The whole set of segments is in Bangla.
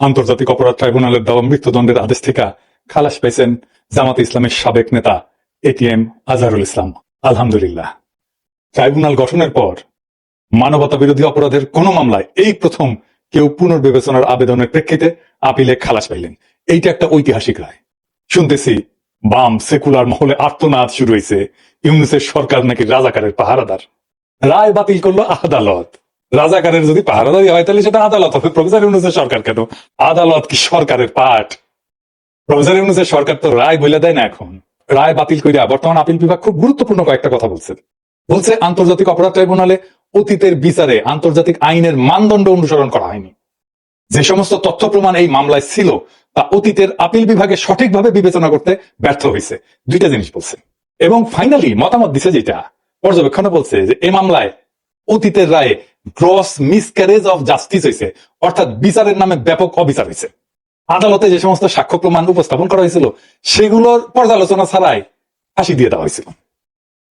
আন্তর্জাতিক অপরাধ ট্রাইব্যুনালের দেওয়া মৃত্যুদণ্ডের আদেশ থেকে খালাস পেয়েছেন জামাতে ইসলামের সাবেক নেতা এটিএম আজহারুল ইসলাম। আলহামদুলিল্লাহ। ট্রাইব্যুনাল গঠনের পর মানবতা বিরোধী অপরাধের কোন মামলায় এই প্রথম কেউ পুনর্বিবেচনার আবেদনের প্রেক্ষিতে আপিলে খালাস পাইলেন। এইটা একটা ঐতিহাসিক রায়। শুনতেছি বাম সেকুলার মহলে আর্তনাদ শুরু হয়েছে, ইউনূসের সরকার নাকি রাজাকারের পাহারাদার। রায় বাতিল করলো আদালত। রাজাকারের যদি পাহারাদারি হয় তাহলে সেটা আদালত হবে, প্রফেসর ইউনূসের সরকার কেন? আদালত কি সরকারের পার্ট? প্রফেসর ইউনূসের সরকার তো রায় বলে দেয় না। এখন রায় বাতিল করিয়া বর্তমান আপিল বিভাগ খুব গুরুত্বপূর্ণ কয়েকটা কথা বলছে আন্তর্জাতিক অপরাধ ট্রাইব্যুনালে অতীতের বিচারে আন্তর্জাতিক আইনের মানদণ্ড অনুসরণ করা হয়নি। যে সমস্ত তথ্য প্রমাণ এই মামলায় ছিল তা অতীতের আপিল বিভাগে সঠিকভাবে বিবেচনা করতে ব্যর্থ হয়েছে। দুইটা জিনিস বলছে। এবং ফাইনালি মতামত দিছে যেটা পর্যবেক্ষণে বলছে যে এই মামলায় অতীতের রায়ে গ্রস মিসক্যারেজ অফ জাস্টিস হয়েছে, অর্থাৎ বিচারের নামে ব্যাপক অবিচার হয়েছে। আদালতে যে সমস্ত সাক্ষ্য প্রমাণ উপস্থাপন করা হয়েছিল সেগুলোর পর্যালোচনা ছাড়াই ফাঁসি দিয়ে দেওয়া হয়েছিল।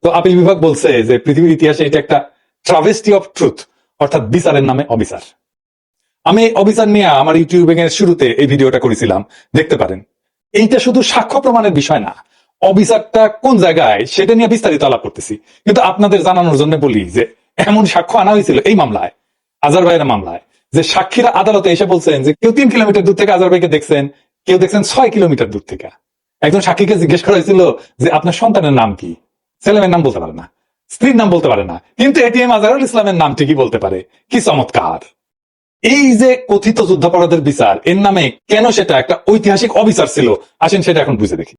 তো আপিল বিভাগ বলছে যে পৃথিবীর ইতিহাসে এটা একটা ট্রাভেস্টি অফ ট্রুথ, অর্থাৎ বিচারের নামে অবিচার। আমি অবিচার নিয়ে আমার ইউটিউবে শুরুতে এই ভিডিওটা করেছিলাম, দেখতে পারেন। এইটা শুধু সাক্ষ্য প্রমাণের বিষয় না, অবিচারটা কোন জায়গায় সেটা নিয়ে বিস্তারিত আলাপ করতেছি। কিন্তু আপনাদের জানানোর জন্য বলি যে এমন সাক্ষ্য আনা হয়েছিল এই মামলায়, আজহার ভাইয়ের মামলায়, যে সাক্ষীরা আদালতে এসে বলছেন যে কেউ 3 কিলোমিটার দূর থেকে আজহার ভাইকে দেখছেন, কেউ দেখছেন 6 কিলোমিটার দূর থেকে। একজন সাক্ষীকে জিজ্ঞেস করা হয়েছিল যে আপনার সন্তানের নাম কি? ছেলেমেয়ের নাম বলতে পারে না, স্ত্রীর নাম বলতে পারে না, কিন্তু এটিএম আজহারুল ইসলামের নাম ঠিকই বলতে পারে। কি চমৎকার! এই যে কথিত যুদ্ধাপরাধের বিচার, এর নামে কেন সেটা একটা ঐতিহাসিক অবিচার ছিল, আসেন সেটা এখন বুঝে দেখি।